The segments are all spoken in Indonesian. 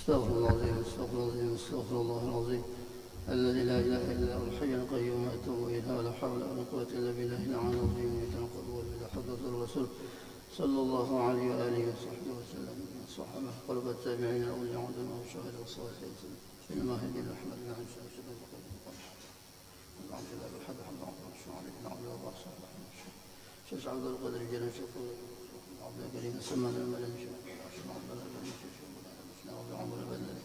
استغفر الله العظيم استغفر الله العظيم استغفر الله العظيم الذي لا اله الا هو الحي القيوم اتوب اليه ولا حول ولا قوه الا بالله العلي العظيم يتنقل الى حضره الرسول صلى الله عليه واله وصحبه وسلم الصحابه قرب التابعين اولياء العلماء والشهداء والصالحين انما هدي الاحمد بن عيسى وشهد البقيه الحمد لله بالحد حمد الله الشعر بن عبد الله صالح شيخ عبد القادر الجليل شيخ عبد الكريم سمان المدني شيخ عبد الله بن شيخ عبد عمر البدري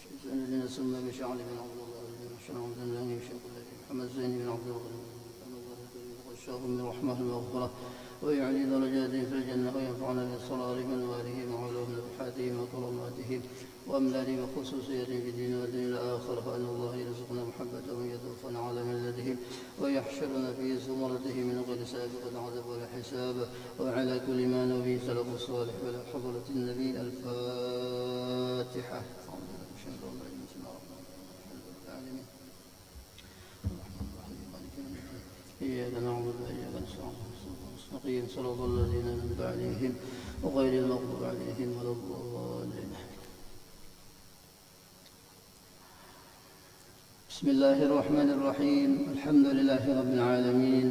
شيخ الذين سمى بشعر بن عبد الله بن شيخ عبد الله شيخ محمد زين بن عبد الله والشاف من رحمه المغفرة ويعلي درجاتهم في الجنة وينفعنا بالصلاة منوارهم وعلوم نفحاتهم وكراماتهم وأملالهم وخصوصياتهم في دين والدين إلى آخر فأن الله يرزقنا محبتهم يتوفنا على ملتهم ويحشرنا في زمرته من غير سابقة عذاب ولا حساب وعلى كل ما نبي سلف الصالح ولا حضرة النبي الفاتحة. إياك نعبد وإياك نستعين صراط الذين أنعمت عليهم وغير المغضوب عليهم ولا الضالين. بسم الله الرحمن الرحيم الحمد لله رب العالمين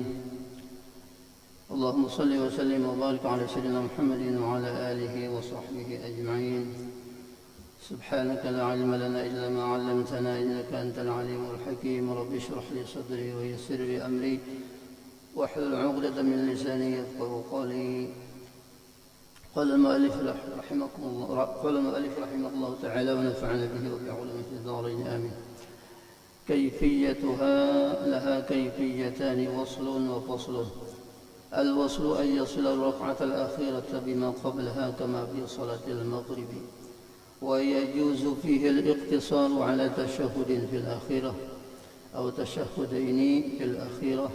اللهم صل وسلم وبارك على سيدنا محمد وعلى آله وصحبه أجمعين. سبحانك لا علم لنا إلا ما علمتنا إنك أنت العليم الحكيم. رب اشرح لي صدري ويسر لي أمري واحلل عقدة من لساني يفقهوا قولي. قال المؤلف رحمه الله تعالى ونفعنا به وبعلومه في الدارين آمين. كيفيتها لها كيفيتان وصل وفصل. الوصل أن يصل الركعة الأخيرة بما قبلها كما في صلاة المغرب ويجوز فيه الاقتصار على تشهد في الأخيرة أو تشهدين في الأخيرة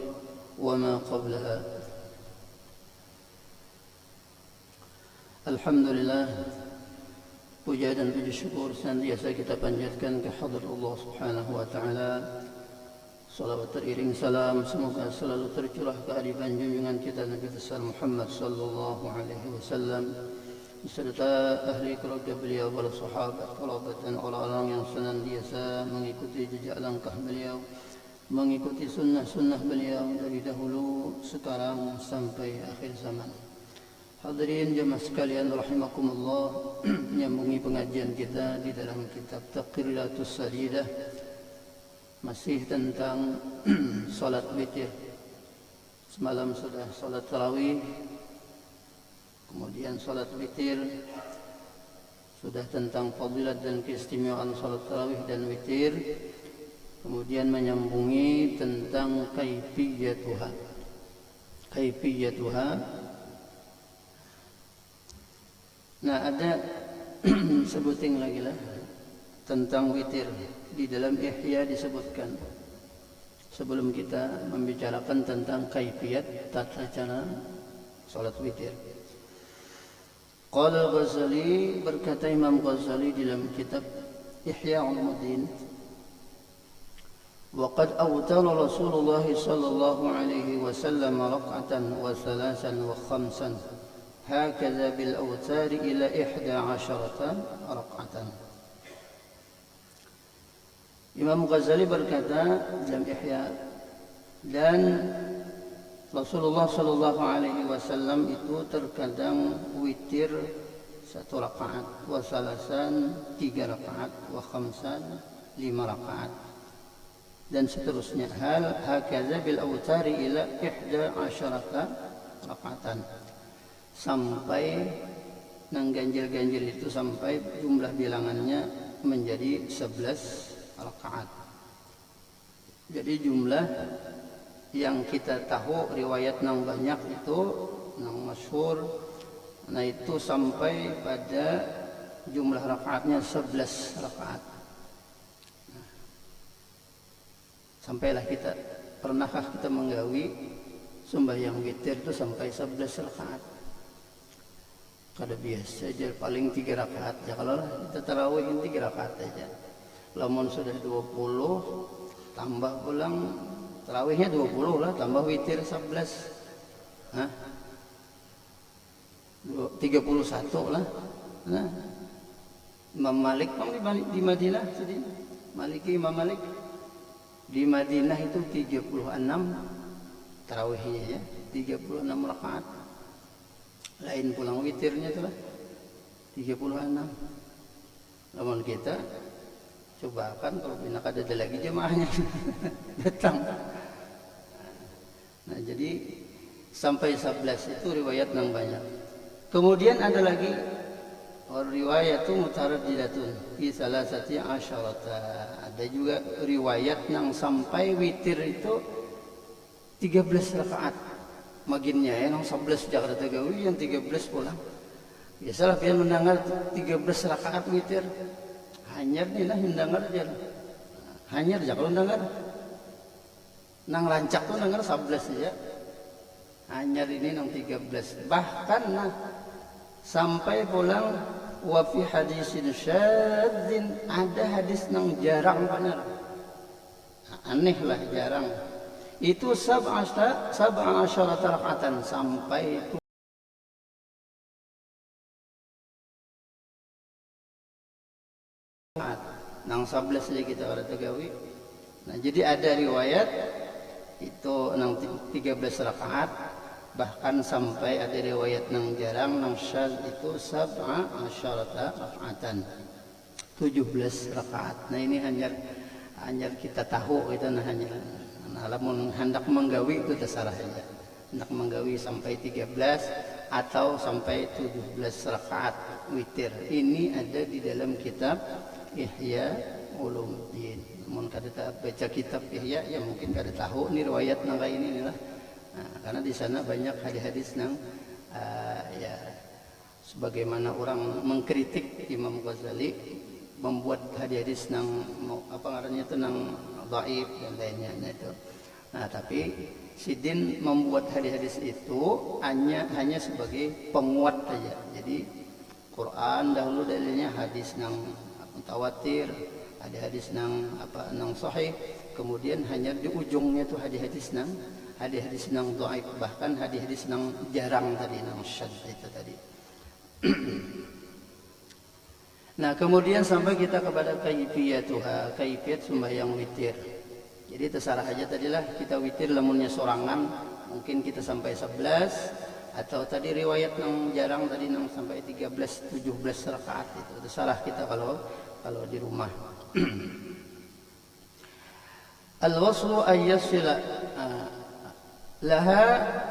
وما قبلها. Alhamdulillah, puja dan puji syukur senantiasa kita panjatkan kehadrat Allah Subhanahu wa taala. Salawat teriring salam semoga selalu tercurah ke hadirat junjungan kita Nabi besar Muhammad sallallahu alaihi wasallam beserta ahli keluarga beliau, para sahabat, kerabat dan orang-orang yang senantiasa mengikuti jejak langkah beliau, mengikuti sunnah-sunnah beliau dari dahulu sekarang sampai akhir zaman. Hadirin jemaah sekalian rahimakumullah, menyambungi pengajian kita di dalam kitab Taqriiratus Sadidah masih tentang salat witir. Semalam sudah salat tarawih, kemudian salat witir, sudah tentang fadilat dan keistimewaan salat tarawih dan witir, kemudian menyambungi tentang kaifiyatuha. Nah, ada sebuting lagi lah tentang witir. Di dalam Ihya disebutkan sebelum kita membicarakan tentang kaifiyat tata cara salat witir. Qala Ghazali, berkata Imam Ghazali dalam kitab Ihya Ulumuddin, وقد أوتر رسول الله صلى الله عليه وسلم ركعة وثلاثا وخمسا هكذا بالأوتار إلى 11 ركعة. Imam Ghazali berkata dalam Ihya, dan Rasulullah sallallahu alaihi wasallam itu terkadang witir 1 rakaat, wa salasan 3 rakaat, wa khamsan 5 rakaat, dan seterusnya. Hal hakaza bil autari ila 11 rakaatan, sampai nang ganjil-ganjil itu sampai jumlah bilangannya menjadi 11 rakaat. Jadi jumlah yang kita tahu riwayat nang banyak itu, nang masyhur, nah itu sampai pada jumlah rakaatnya 11 rakaat. Sampailah kita, pernahkah kita menggawi sembahyang witir itu sampai 11 rakaat? Kada biasa aja paling 3 rakaat ya. Kalau kita tarawih 3 rakaat aja. Lamun sudah 20 tambah pulang tarawihnya 20 lah, tambah witir 11. 31 lah. Nah, Imam Malik di Madinah tadi. Maliki Imam Malik di Madinah itu 36 tarawihnya ya, 36 rakaat. Lain pulang witirnya itulah 36. Namun kita cobakan kalau pindah ada lagi jemaahnya datang. Nah, jadi sampai 11 itu riwayat yang banyak. Kemudian ada lagi riwayat mutaraddidatun fi salasati asyarata. Ada juga riwayat yang sampai witir itu 13 rakaat. Maginnya ya, yang 11 Jakarta Gawi, yang 13 pulang. Biasalah dia mendengar 13 rakaat witir. Hanyar ni lah mendengar aja. Hanyar aja kalau mendengar. Nang lancak tuh dengar 11 saja. Hanyar ini nang 13. Bahkan nah sampai pulang wa fi hadisin syadzin, ada hadis nang jarang benar. Aneh lah, jarang. Itu sab'a rakaatan sampai itu nang 11 saja kita ada tegawi. Nah, jadi ada riwayat itu nang 13 rakaat, bahkan sampai ada riwayat nang jarang nang syadz itu sab'a rakaatan 17 rakaat. Nah, ini hanya kita tahu itu nah hanya alamun hendak menggawi itu terserah saja. Hendak menggawi sampai 13 atau sampai 17 rakaat witir. Ini ada di dalam kitab Ihya Ulumuddin. Namun kada baca kitab Ihya ya mungkin kada tahu nih riwayat nang ini lah. Nah, karena di sana banyak hadis-hadis nang ya sebagaimana orang mengkritik Imam Ghazali membuat hadis-hadis nang apa ngarannya itu nang dhaif dan lainnya itu. Nah, tapi Sidin membuat hadis-hadis itu hanya sebagai penguat saja. Jadi Quran dahulu dalilnya hadis nang mutawatir, ada hadis nang nang sahih, kemudian hanya di ujungnya itu hadis-hadis nang dhaif, bahkan hadis-hadis nang jarang tadi nang syadz itu tadi. Nah, kemudian sampai kita kepada kaifiyatuha, kaifiyat sembahyang witir. Jadi terserah aja tadilah kita witir lamunnya sorangan, mungkin kita sampai 11 atau tadi riwayat yang jarang tadi yang sampai 13 17 rakaat itu. Terserah kita kalau di rumah. Al-waslu ayyasila laha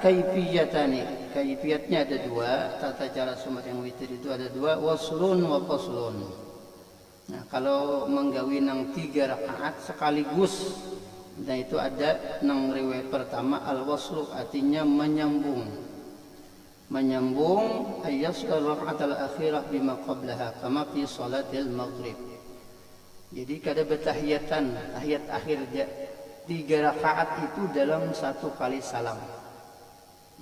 kaifiyatani. Kaifiyatnya ada dua, tata cara sembahyang witir itu ada dua, waslun wa faslun. Nah, kalau menggawi nang 3 rakaat sekaligus, nah itu ada nang riwayat pertama al-waslu artinya menyambung ayyasla rakaat al-akhirah bima qablaha kama fi salatil maghrib. Jadi kada bertahiyatan, tahiyat akhir 3 rakaat itu dalam 1 kali salam.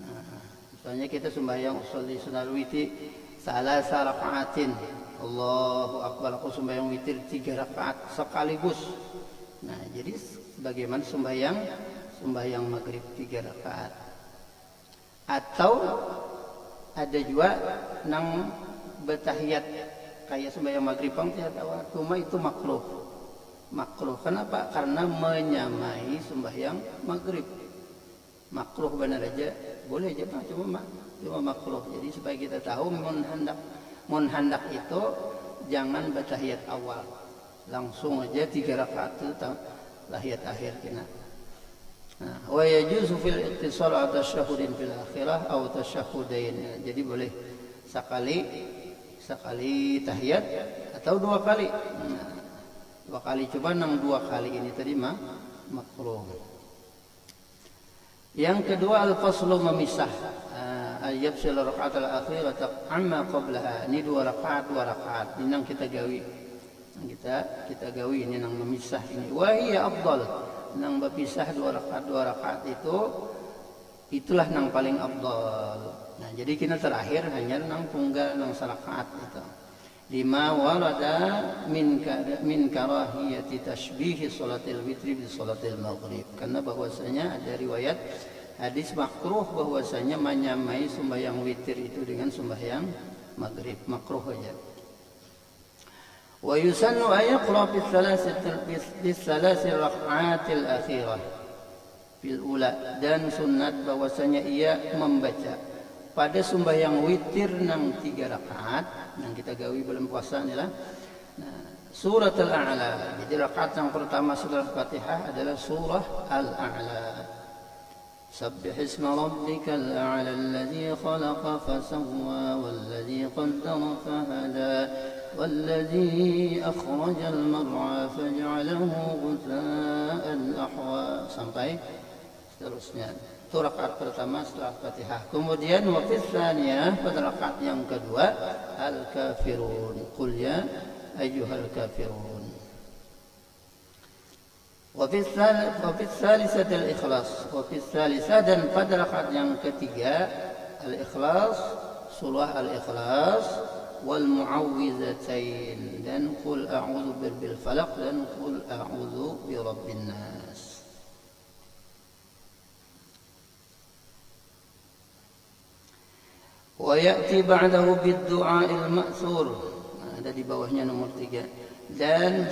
Nah, misalnya kita sembahyang usolli sunnah witir salasa rakaatin, Allahu akbar, aku sembahyang witir 3 rakaat sekaligus. Nah, jadi bagaimana sembahyang maghrib 3 rakaat. Atau ada juga nang bertahiyat kayak sembahyang maghrib cuma itu makruh. Kenapa? Karena menyamai sembahyang maghrib. Makruh benar aja, boleh aja cuma makruh. Jadi supaya kita tahu mun hendak itu jangan bertahiyat awal, langsung aja 3 rakaat itu tahiyat akhir kena. Nah, wa yajuzu fil ittisal atau tasyahudin fil akhirah atau tasyahudain. Jadi boleh sekali tahiyat atau 2 kali. Nah, 2 kali, coba nang 2 kali ini tadi makruh. Yang kedua al-faslu memisah, al-yafsil rakaat al-akhirah amma qablaha. Ini 2 rakaat ini nang kita gawi. Kita gawi ini nang memisah ini. Wa hiya afdal. Nang berpisah 2 rakaat itulah nang paling afdal. Nah, jadi kita terakhir hanya nang tunggal nang sarakaat itu. Lima warada min karahiyati tashbihi salatil witri bi salatil maghrib. Karena bahwasanya ada riwayat hadis makruh bahwasanya menyamai sembahyang witir itu dengan sembahyang maghrib, makruh aja. Wa yusannu an yaqra fi thalathil raka'atil akhirah fil ula, dan sunat bahwasanya ia membaca pada sembahyang witir nang 3 rakaat yang kita gawi bulan puasa inilah. Nah, surat Al-A'la. Jadi rakaat yang pertama setelah Fatihah adalah surah Al-A'la. سبح اسم ربك الأعلى الذي خلق فسوى والذي قدر فهدى والذي أخرج المرعى فجعله غثاء أحوى sampai seterusnya. Itu rakaat pertama setelah Fatihah. Kemudian wafis tsaniyah, pada rakaat yang kedua al-kafirun. Qul ya ayyuhal kafirun. Wafis tsalisah al-ikhlas. Wafis tsalisah, dan pada rakaat yang ketiga al-ikhlas, surah al-ikhlas wal mu'awwizatain, dan qul a'udzu birabbil falaq dan qul a'udzu birabbin nas. Wa ya'ti ba'dahu bid-du'a'il ma'tsur. Ada di bawahnya nomor 3. Dan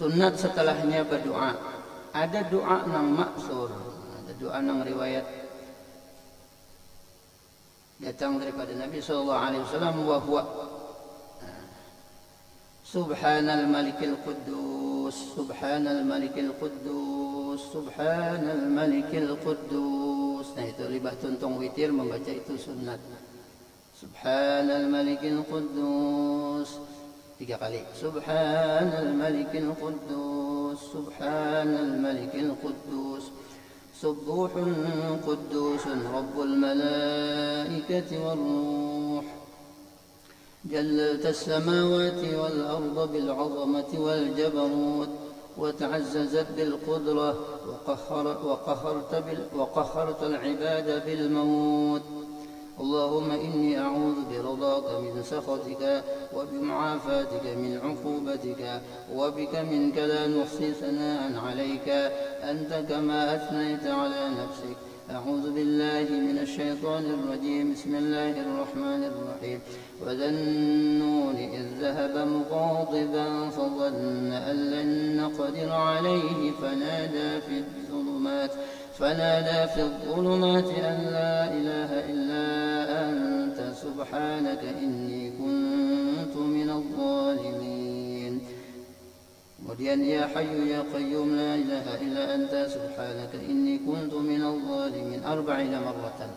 sunat setelahnya berdoa. Ada doa nang maksur, ada doa nang riwayat datang daripada Nabi sallallahu alaihi wasallam, wa huwa Subhanal Malikil Quddus, Subhanal Malikil Quddus, Subhanal Malikil Quddus. Nah, itu libat tuntung witir membaca itu sunat. Subhanal Malikil Quddus 3 kali. Subhanal Malikil Quddus, Subhanal Malikil Quddus, Subbuhun Quddusun Rabbul Malaikati wal Ruh, جللت السماوات والأرض بالعظمة والجبروت وتعززت بالقدرة وقهرت العباد بالموت. اللهم إني أعوذ برضاك من سخطك وبمعافاتك من عقوبتك وبك منك لا نحصي ثناء عليك أنت كما أثنيت على نفسك. أعوذ بالله من الشيطان الرجيم. بسم الله الرحمن الرحيم. وذا النون إذ ذهب مغاضبا فظن أن لن نقدر عليه فنادى في الظلمات أن لا إله إلا أنت سبحانك إني كنت من الظالمين. Kemudian ya hayyu ya qayyum la ilaha illa anta subhanaka inni kuntu minadh dhalimin 40 marratan.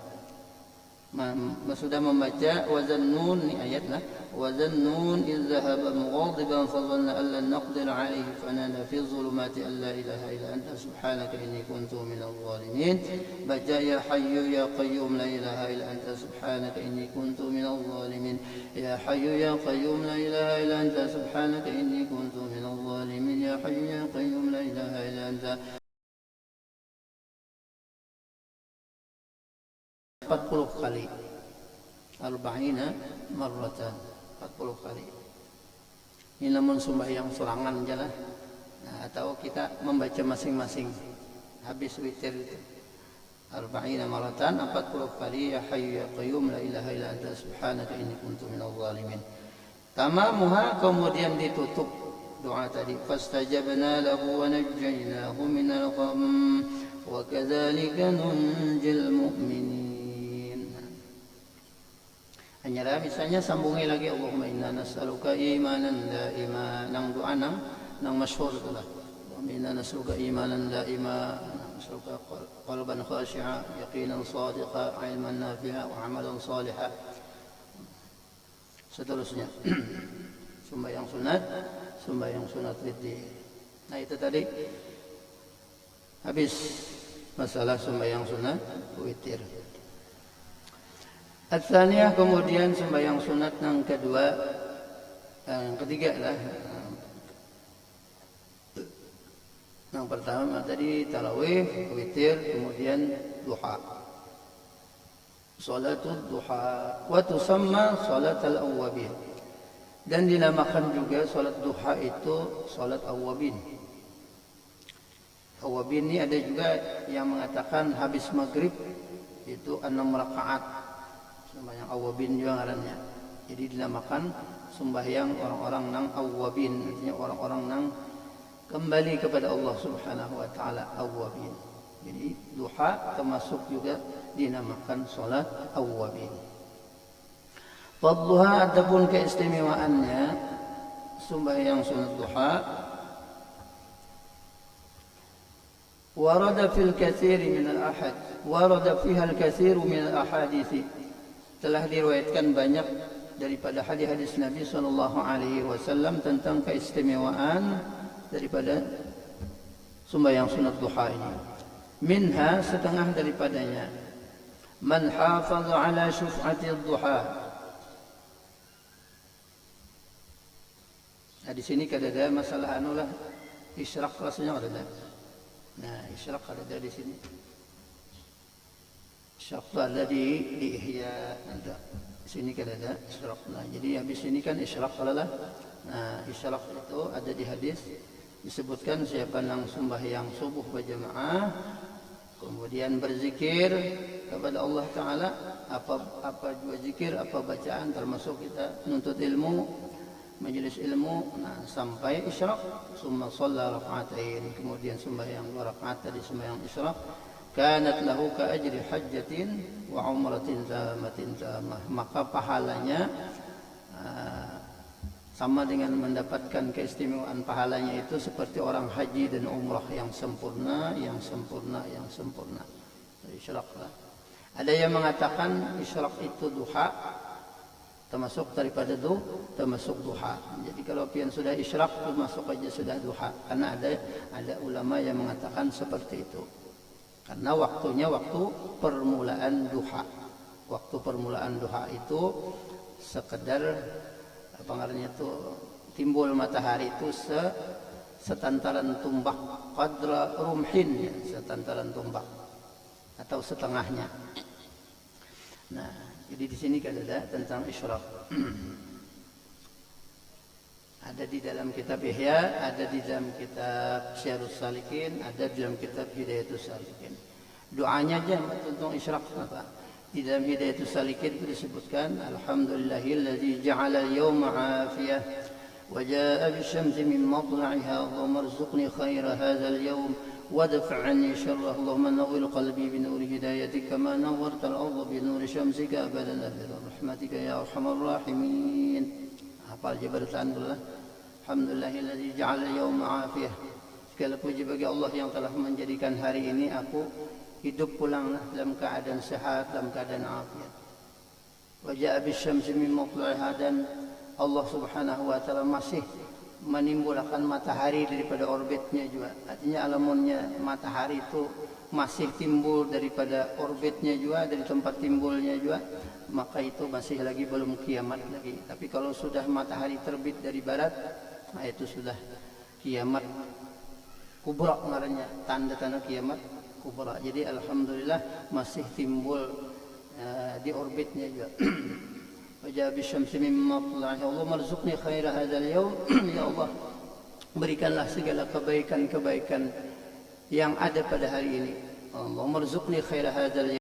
Sudah membaca wazannun, ini ayatlah. Wazannun idh dhahaba mughadiban fadhanna an lan naqdir alayhi fanada fi dhulumati an la ilaha illa anta subhanaka inni kuntu minadh dhalimin. Baca ya hayyu ya qayyum la ilaha illa anta subhanaka inni kuntu minadh dhalimin. Ya hayyu ya qayyum la ilaha illa anta subhanaka inni kuntu minadh dhalimin. Ya hayyu ya qayyum la ilaha illa anta. 40 kali. 40 marratan. 40 kali. Ini namun sembahyang serangan aja lah. Nah, atau kita membaca masing-masing habis witir itu. 40 marratan, 40 kali ya hayyu ya qayyum la ilaha illa anta subhanaka inni kuntu minadh dhalimin. Tamamuha, kemudian ditutup doa tadi. Fastajabna lahu wa najjaynahu minal gham wa kadzalika nunjil mu'minin. Hanya misalnya sambungi lagi Allahumma inna nas'aluka imanan daima, nang doa nang masyhur itulah. Allahumma inna nas'aluka imanan daima, nas'aluka qalban khashi'a, yaqinan sadiqa, ilman nafi'a wa amalan salihan. Seterusnya. Sembahyang sunat witir. Nah, itu tadi habis masalah sembahyang sunat witir. Al-tsaniyah, kemudian sembahyang sunat yang kedua, yang ketiga lah. Yang pertama tadi tarawih, witir, kemudian duha. Salatul duha wa tusamma salatul awwabin. Dan dinamakan juga salat duha itu salat awwabin. Awwabin ini ada juga yang mengatakan habis maghrib itu 6 rakaat. Sembahyang awwabin juga ngarannya. Jadi dinamakan sembahyang orang-orang nang awwabin, artinya orang-orang nang kembali kepada Allah Subhanahu wa taala, awwabin. Jadi duha termasuk juga dinamakan salat awwabin. Fadluha, adapun keistimewaannya sembahyang sunat duha, warada fil katsiri min al-ahad, warada fiha al-katsiru min al-ahadits. Telah diriwayatkan banyak daripada hadis-hadis Nabi sallallahu alaihi wasallam tentang keistimewaan daripada sembahyang sunat duha ini. Minha, setengah daripadanya, man hafaza ala syuf'ati duha. Nah, di sini ada masalah anulah isyraq, rasanya ada. Nah, isyraq ada di sini. Isyraq ada di Ihya, ada. Di sini ada isyraq. Nah, jadi habis ini kan isyraq adalah. Nah, isyraq itu ada di hadis disebutkan siapa yang sembahyang subuh berjamaah kemudian berzikir kepada Allah Taala, apa juga zikir, apa bacaan, termasuk kita menuntut ilmu, majelis ilmu, nah sampai isyraq, summa shalla rak'atain, kemudian sembahyang 2 rakaat tadi sembahyang isyraq, kanat lahu ka ajri hajjatin wa umratin tamatin tamah, maka pahalanya sama dengan mendapatkan keistimewaan pahalanya itu seperti orang haji dan umrah yang sempurna, yang sempurna, yang sempurna. Isyraq lah. Ada yang mengatakan isyraq itu duha, termasuk daripada termasuk duha. Jadi kalau pian sudah isyraq termasuk aja sudah duha. Karena ada ulama yang mengatakan seperti itu. Karena waktunya waktu permulaan duha. Waktu permulaan duha itu sekedar pengaruhnya itu timbul matahari itu setantaran tumbak, qadra rumhin, ya, setantaran tumbak atau setengahnya. Nah, jadi di sini kan ada tentang isyraq. Ada di dalam kitab Ihya, ada di dalam kitab Syarhus Salikin, ada di dalam kitab Hidayatus Salikin. Doanya aja tentang isyraq apa? Di dalam Hidayatus Salikin itu disebutkan alhamdulillahilladzi ja'ala al-yawma 'afiyah wa jaa'a bisyamsi min matl'iha Allahumma arzuqni khaira hadzal yawm wadfa' 'anni syarrahu Allahumma nawwir qalbi bi nuri hidayatika kama nawwarta al-ardha bi nuri syamsika abadan abada rahmatika ya arhamar rahimin. Hafal jabatan dulu. Alhamdulillahilladzi ja'ala al-yawma 'afiyah. Segala puji bagi Allah yang telah menjadikan hari ini aku hidup pulanglah dalam keadaan sehat, dalam keadaan afiat. Wa jaa'a bisyamsi min matl'iha, dan Allah Subhanahu wa taala masih menimbulkan matahari daripada orbitnya juga. Artinya alamunnya matahari itu masih timbul daripada orbitnya juga, dari tempat timbulnya juga, maka itu masih lagi belum kiamat lagi. Tapi kalau sudah matahari terbit dari barat, nah itu sudah kiamat kubra ngarannya, tanda-tanda kiamat kubra. Jadi alhamdulillah masih timbul di orbitnya juga. Wajah bisyamsi min matl'iha Allahumma arzuqni khaira hadzal yawm. Ya Allah, berikanlah segala kebaikan-kebaikan yang ada pada hari ini. Allahumma arzuqni khaira hadzal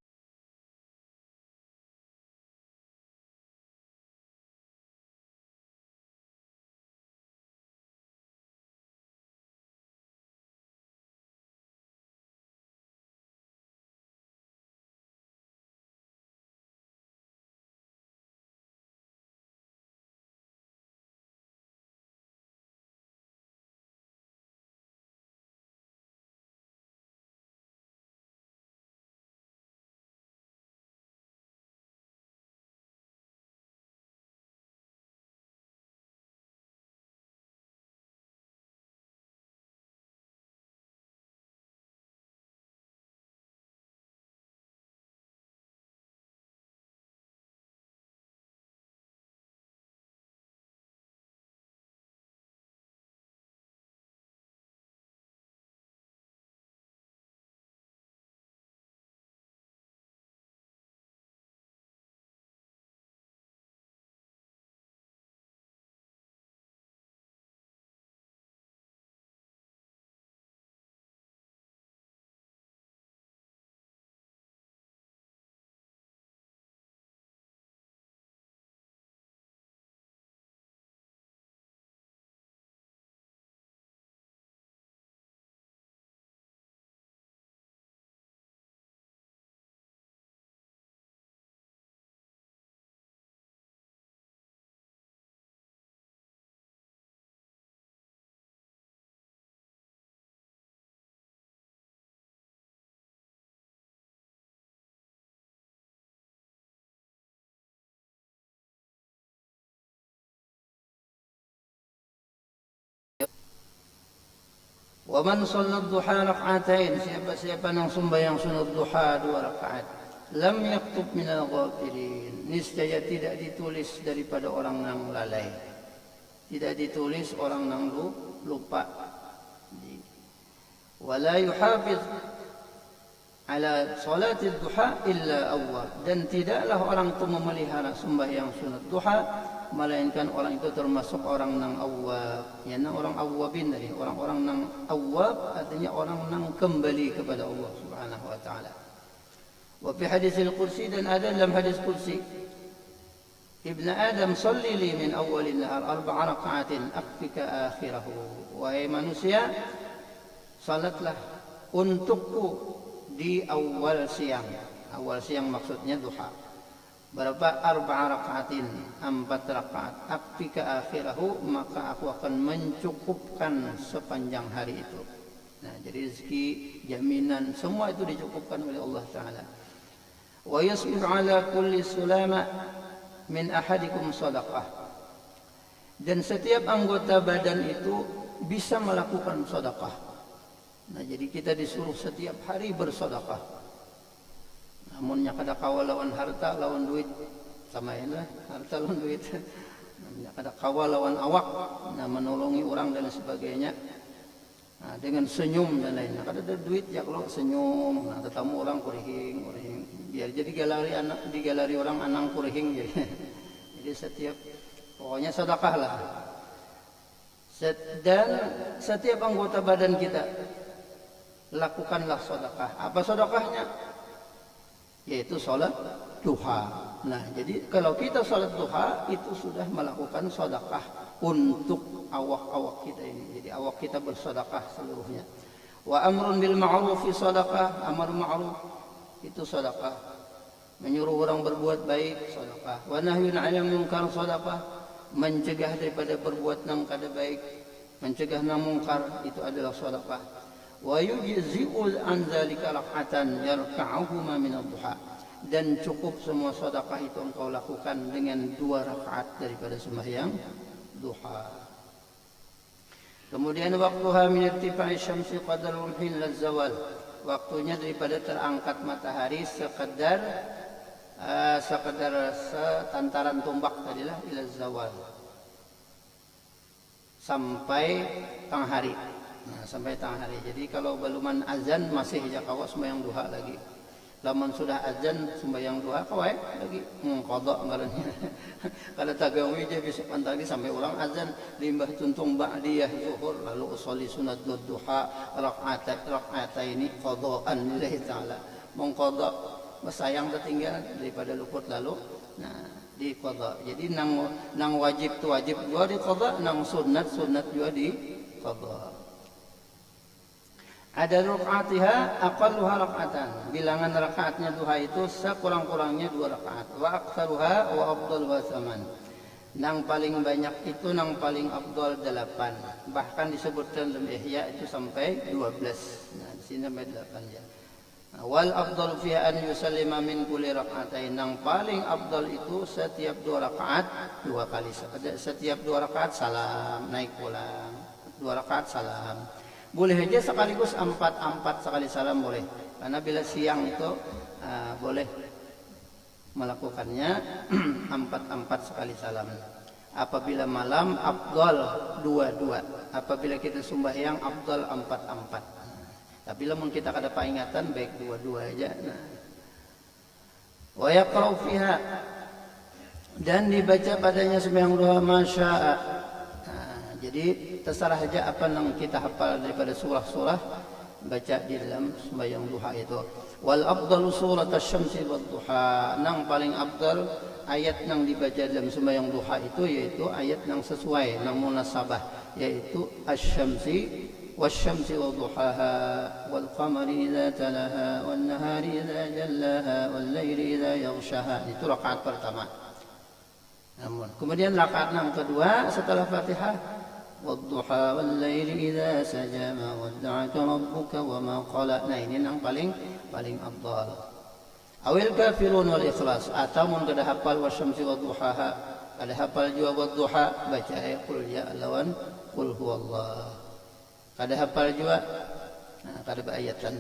Wa man shalla duha rak'atain, siapa-siapa yang sembahyang sunat duha 2 rakaat, lam yaktub minal ghafirin, niscaya tidak ditulis daripada orang yang lalai, tidak ditulis orang yang lupa. Wala yuhafiz ala salatil duha illa awwab, dan tidaklah orang itu memelihara sembahyang sunat duha melainkan orang itu termasuk orang nang awwab. Ya, orang awwabin dari orang-orang nang awwab artinya orang nang kembali kepada Allah Subhanahu wa taala. Wa fi haditsil qudsi, dan ada dalam hadis qudsi, Ibn Adam salli li min awwalin nahar 4 raka'atin akfika akhirahu. Wahai manusia, salatlah untukku di awal siang. Awal siang maksudnya duha. Berapa? 4 rakaatin, 4 rakaat. Akfika akhirahu, maka aku akan mencukupkan sepanjang hari itu. Nah, jadi rezeki, jaminan, semua itu dicukupkan oleh Allah Ta'ala. Wa yasbir ala kulli sulama min ahadikum sadaqah. Dan setiap anggota badan itu bisa melakukan sedekah. Nah, jadi kita disuruh setiap hari bersedekah. Namun kada kawal lawan harta, lawan duit, sama ya, harta lawan duit. Kada kawal lawan awak, nah, menolongi orang dan sebagainya. Nah, dengan senyum dan lainnya. Kada ada duit ya kalau senyum, nah, tetamu orang kurihing. Biar jadi galeri anak, di galeri orang anang kurihing jadi. Jadi setiap pokoknya sedekah lah. Dan setiap anggota badan kita lakukanlah sedekah. Apa sedekahnya? Yaitu salat duha. Nah, jadi kalau kita salat duha itu sudah melakukan sedekah untuk awak-awak kita ini. Jadi awak kita bersedekah seluruhnya. Wa amrun bil ma'ruf sedekah, amar ma'ruf itu sedekah. Menyuruh orang berbuat baik sedekah. Wa nahyun 'anil munkar sedekah, mencegah daripada berbuat yang kada baik, mencegah yang mungkar itu adalah sedekah. Wa yujzi'u an dzalika rak'atan yarka'uhuma min ad-duha, dan cukup semua sedekah itu engkau lakukan dengan 2 rakaat daripada sembahyang duha. Kemudian waktuha min irtifa'i syamsi qadar rumhin laz-zawal, waktunya daripada terangkat matahari sekedar setantaran tombak tadilah ila zawal, sampai tengah hari. Nah, sampai tengah hari. Jadi kalau baluman azan masih aja kawas sembahyang duha lagi. Lamun sudah azan sembahyang duha kawai lagi qada ngarannya. Kalau tagawi aja besok pagi sampai ulang azan limbah tuntung ba'diyah zuhur lalu usolli sunat duha raka'ataini qadaan lillahi taala. Mengqada sayang tertinggal daripada luput lalu. Nah, di qada. Jadi nang wajib tu wajib juga di qada, nang sunat juga di qada. Ada rakaatnya aqalluha raka'atan, bilangan rakaatnya duha itu sekurang-kurangnya 2 rakaat. Wa aktsaruha wa afdaluha 8. Nang paling banyak itu nang paling afdal 8. Bahkan disebutkan dalam Ihya itu sampai 12. Nah, di sini sampai 8 ya. Wal afdal fiha an yusallima min kulli raka'atain. Nang paling afdal itu setiap 2 rakaat 2 kali. Setiap 2 rakaat salam, naik pulang. 2 rakaat salam. Boleh aja sekaligus 4 sekali salam boleh. Karena bila siang itu boleh melakukannya 4 sekali salam. Apabila malam afdal 2. Apabila kita sembahyang afdal 4. Tapi lamun kita kada peringatan baik 2 aja. Nah. Wa yaqra'u fiha, dan dibaca padanya sembahyang duha masya'a. Jadi terserah saja apa yang kita hafal daripada surah-surah baca di dalam sembahyang duha itu. Wal afdalu surat asy-syamsi wad duha. Nang paling afdal ayat yang dibaca dalam sembahyang duha itu yaitu ayat yang sesuai, yang munasabah, yaitu asy-syamsi wasyamsi wadduhaha wal qamari idza talaha wan nahari idza jallaha wal laili idza yaghshaha. Itu rakaat pertama. Namun kemudian rakaat yang kedua setelah Fatihah, والضحى والليل إذا سجى ما ودعك ربك وما قلى. Nah, ini yang paling afdal. Awil kafirun wal ikhlas, atau mun kada hafal wasyamsi wadduhaha, kada hafal juga wadduha, baca qul ya lawan qul huwallah. Kada hafal juga, kada berayatan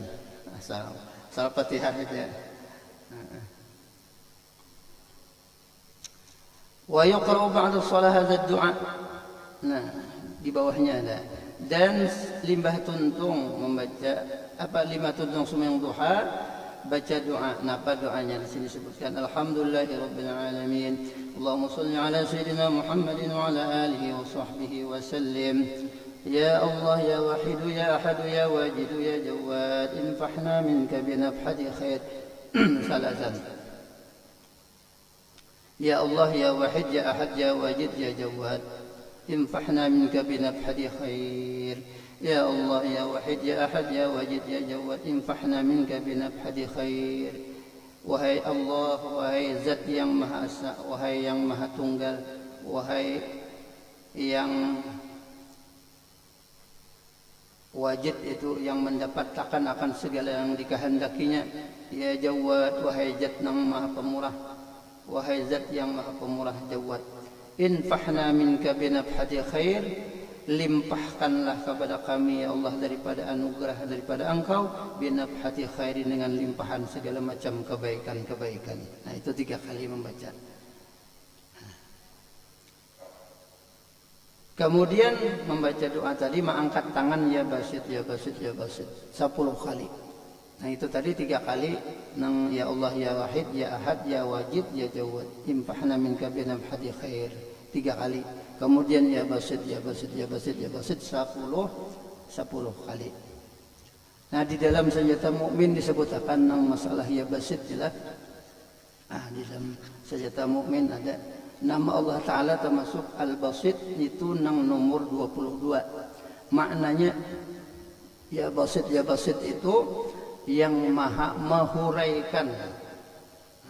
asal Fatihah itu ya. Wa yuqra'u ba'da shalah hadha ad-du'a. Nah, di bawahnya ada. Dan limbah tuntung membaca lima tuntung sembahyang duha baca doa. Napa doanya di sini sebutkan alhamdulillahirabbil alamin. Allahumma shalli ala sayyidina Muhammadin wa ala alihi wa sahbihi wa sallim. Ya Allah ya Wahid ya Ahad ya Wajid ya Jawad infahna minka bi nafhati khair. Salasan. Ya Allah ya Wahid ya Ahad ya Wajid ya Jawad infahna minka bi nafhati khair. Ya Allah ya Wahid ya Ahad ya Wajid ya Jawad infahna minka bi nafhati khair. Wahai Allah, wahai Zat yang Maha Esa, wahai yang Maha Tunggal, wahai yang Wajid itu yang mendapatkan akan segala yang dikehendakinya. Ya Jawad, wahai Zat yang Maha Pemurah, wahai Zat yang Maha Pemurah Jawad. Infahna minka binafhati khair, limpahkanlah kepada kami ya Allah daripada anugerah daripada Engkau binafhati khairin dengan limpahan segala macam kebaikan-kebaikan. Nah, itu 3 kali membaca. Kemudian membaca doa tadi mengangkat tangan ya basit ya basit ya basit 10 kali. Nah, itu tadi 3 kali nang ya Allah ya Wahid ya Ahad ya Wajid ya Jawad impahna minka binafhati khair 3 kali. Kemudian ya basit ya basit ya basit ya basit 10 kali. Nah, di dalam senjata mukmin disebutkan nang masalah ya basit jelas. Di dalam senjata mukmin ada nama Allah Ta'ala termasuk Al-Basit itu nang nomor 22. Maknanya ya basit itu yang maha menghuraikan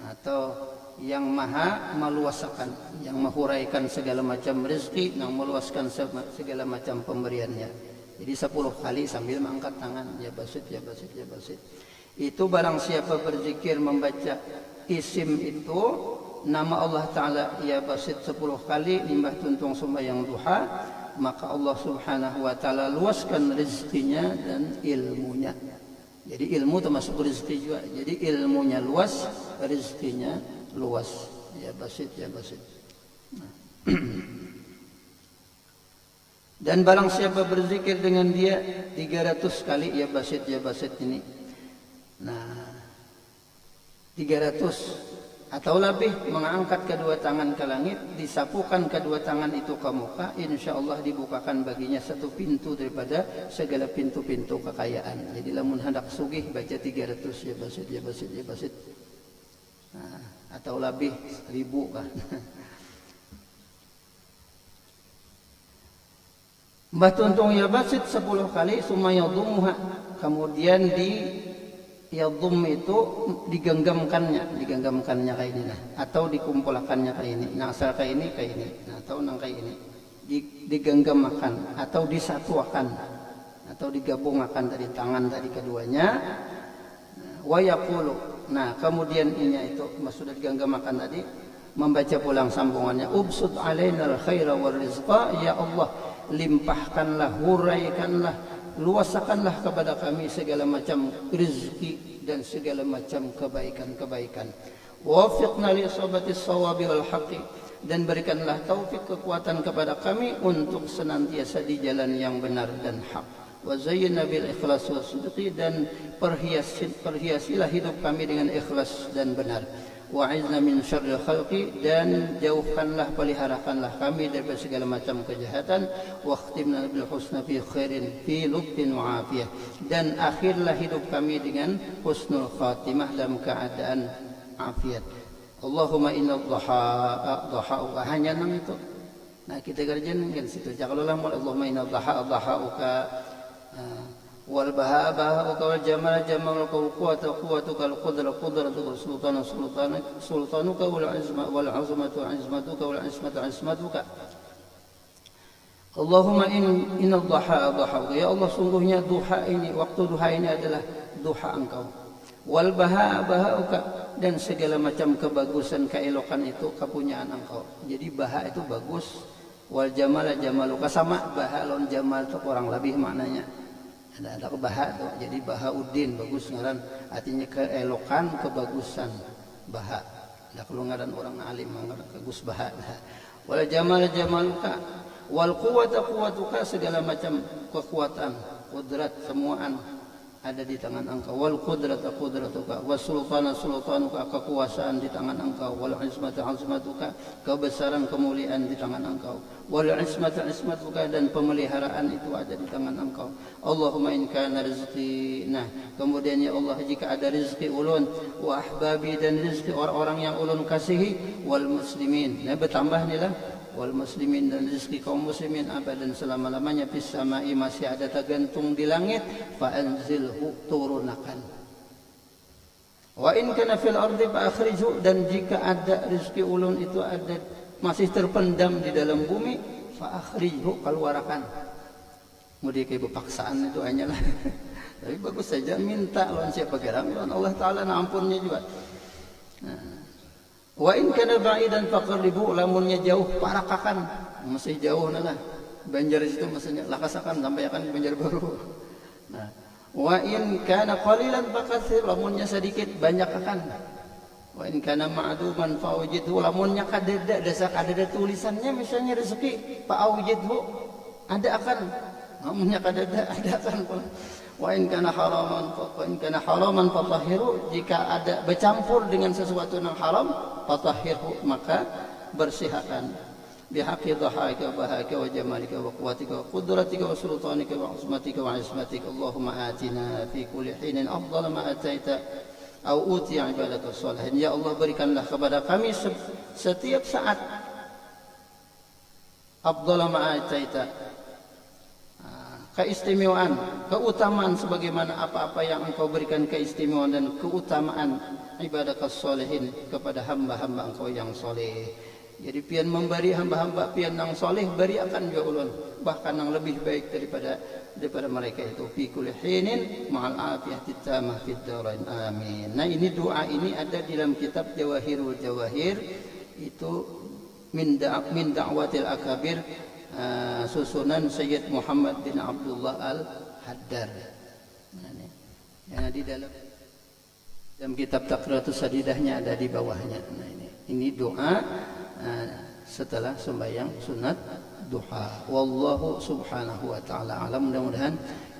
atau yang maha meluaskan, yang menghuraikan segala macam rezeki, yang meluaskan segala macam pemberiannya. Jadi 10 kali sambil mengangkat tangan ya basit ya basit ya basit. Itu barang siapa berzikir membaca isim itu nama Allah Ta'ala ya basit 10 kali limbah tuntung sembahyang duha, maka Allah Subhanahu wa Ta'ala luaskan rezekinya dan ilmunya. Jadi ilmu termasuk rezeki juga. Jadi ilmunya luas, rezekinya luas. Ya basit ya basit. Dan barang siapa berzikir dengan dia 300 kali ya basit ini. Nah, 300 atau lebih mengangkat kedua tangan ke langit, disapukan kedua tangan itu ke muka, insya Allah dibukakan baginya satu pintu daripada segala pintu-pintu kekayaan. Jadi lamun hendak sugih baca 300 ya basit ya basit ya basit. Nah, atau lebih 1000 kan. Mbah tuntung ya basit 10 kali sumaya dhumha, kemudian yadhum itu digenggamkannya kayak ini nah, atau dikumpulkannya kayak ini. Nah, asal kayak ini, nah, atau nang kayak ini. Digenggamkan atau disatukan atau digabungkan dari tangan dari keduanya. Wa yaqulu. Nah, kemudian ini itu sudah digenggamkan tadi membaca pulang sambungannya ubsud alainal khaira war rizqa, ya Allah limpahkanlah, huraikanlah, luaskanlah kepada kami segala macam rezeki dan segala macam kebaikan-kebaikan. Wafiqna li isabatis shawabi wal haqqi, dan berikanlah taufik kekuatan kepada kami untuk senantiasa di jalan yang benar dan hak. Wa zayyinna bil ikhlas was sidqi, dan perhiasilah hidup kami dengan ikhlas dan benar. Wa'izna min syarril khalqi, dan jauhkanlah, peliharakanlah kami dari segala macam kejahatan. Waqtimna bil husna fi khairin fi lubtin wa afiyah, dan akhirlah hidup kami dengan husnul khatimah dalam keadaan afiat. Allahumma inna dhaha hanya nang itu. Nah, kita kerjain kan situ. Kalau lah Allahumma inna dhaha'uka wal baha bahauka wal jamal jamaluka wal quwwata quwwatuka wal qudra qudratuka wal sultana sultanuka wal azmatu azmatuka wal ismatu ismatuka. Allahumma inna dhaha, ya Allah sungguhnya duha ini, waktu duha ini adalah duha Engkau. Wal baha bahauka, dan segala macam kebagusan keelokan itu kepunyaan Engkau. Jadi baha itu bagus, Wal jamal jamaluka sama baha lawan jamal itu kurang lebih maknanya. Ada baha tuh. Jadi Bahauddin bagus ngaran artinya keelokan, kebagusan. Baha. Ada kalau ngaran orang alim ngaran bagus baha. Wal jamal jamaluka wal quwwata quwwatuka segala macam kekuatan, kudrat semuaan ada di tangan engkau. Wal qudrata qudratuka was sultana sultanuka kekuasaan di tangan engkau. Wal ismata ismatuka kebesaran kemuliaan di tangan engkau. Wal ismata ismatuka dan pemeliharaan itu ada di tangan engkau. Allahumma in kana rizqi. Nah, kemudian ya Allah jika ada rezeki ulun wa ahbabi dan rezeki orang-orang yang ulun kasihi wal muslimin. Nah bertambah nih lah wal muslimin dan rezeki kaum muslimin abadan selama-lamanya fis samai masih ada tergantung di langit fa anzilhu turunakan. Wa in kana fil ardi fa akhrijhu dan jika ada rezeki ulun itu ada masih terpendam di dalam bumi fa akhrijhu keluarkan. Mudi kayak paksaan itu hanyalah. Tapi bagus saja minta lawan siapa geram lawan Allah taala na ampunnya juga. Nah. Wa in kana ba'idan faqribu lamunnya jauh parakakan masih jauh lah Banjar itu maksudnya lakasakan sampai akan Banjar Baru. Nah, wa in kana qalilan faqathir lamunnya sedikit banyak akan. Wa in kana ma'duman fa'awjidhu lamunnya kadada dasa kadada tulisannya misalnya rezeki fa'awjidhu ada akan. Lamunnya kadada ada akan. Wa in kana haraman fatahhiru jika ada bercampur dengan sesuatu yang haram fatahhirhu maka bersihkan bihaqqi dhahaika wa bahaka wa jamalika wa quwwatika wa qudratika wa sultanika wa ismatika wa ismatika Allahumma atina fi kulli hinin afdala ma ataita au uti ibadaka sholihin. Ya Allah berikanlah kepada kami setiap saat afdala ma ataita keistimewaan, keutamaan sebagaimana apa-apa yang engkau berikan keistimewaan dan keutamaan ibadah sholihin kepada hamba-hamba engkau yang soleh. Jadi pian memberi hamba-hamba pian yang soleh beri akan juga ulun bahkan yang lebih baik daripada mereka itu fi kulli hinin ma'al afiyati tamah fid darain amin. Nah ini doa ini ada di dalam kitab Jawahirul Jawahir itu min da'watil akabir susunan Sayyid Muhammad bin Abdullah Al-Haddar. Nah, yang di dalam kitab Taqratus Sadidahnya ada di bawahnya. Nah, ini doa setelah sembahyang sunat duha. Wallahu subhanahu wa ta'ala alam. Mudah-mudahan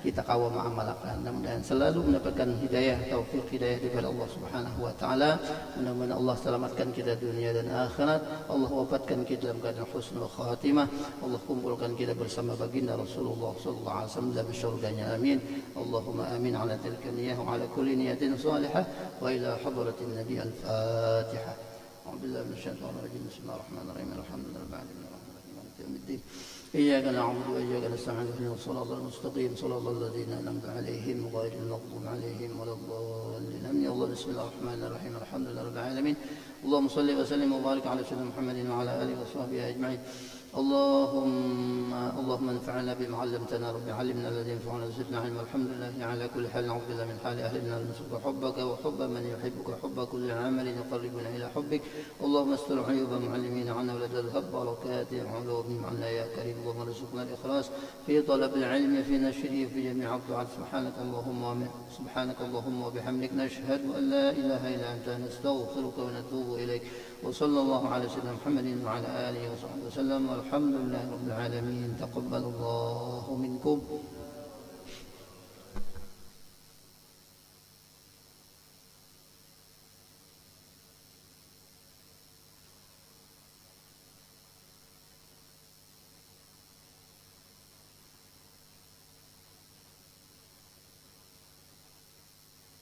kita kawam amalkan, mudah-mudahan selalu mendapatkan hidayah, taufik hidayah daripada Allah Subhanahu wa taala. Mudah-mudahan Allah selamatkan kita dunia dan akhirat. Allah wafatkan kita dalam keadaan husnul khatimah. Allah kumpulkan kita bersama baginda Rasulullah sallallahu alaihi wasallam dalam syurganya. Amin. Allahumma amin ala tilka niyyah wa ala kulli niyatin salihah wa ila hadratin nabi al-Fatihah. A'udzubillahi minasyaitonir rajim. Bismillahirrahmanirrahim. Alhamdulillahirabbil alamin. Maliki yaumiddin. إياك نعبد وإياك نستعين اهدنا الصراط المستقيم صراط الذين أنعمت عليهم غير المغضوب عليهم ولا الضالين آمين. يا الله بسم الله الرحمن الرحيم الحمد لله رب العالمين. اللهم صل وسلم وبارك على سيدنا محمد وعلى آله وصحبه أجمعين. اللهم انفعنا بما علمتنا رب علمنا الذي ينفعنا وزدنا علما. الحمد لله على كل حال. نعوذ بالله من حال أهل النار نسألك حبك وحب من يحبك وحب كل عمل يقربنا إلى حبك. اللهم استر عيوب معلمين عنا ولا تذهب بركات علومهم عنا يا كريم. اللهم ارزقنا الإخلاص في طلب العلم في نشره في جميع الطاعات. سبحانك اللهم وبحمدك نشهد أن لا إله إلا أنت نستغفرك ونتوب إليك. وصلى الله على سيدنا محمد وعلى آله وصحبه وسلم والحمد لله رب العالمين. تقبل الله منكم.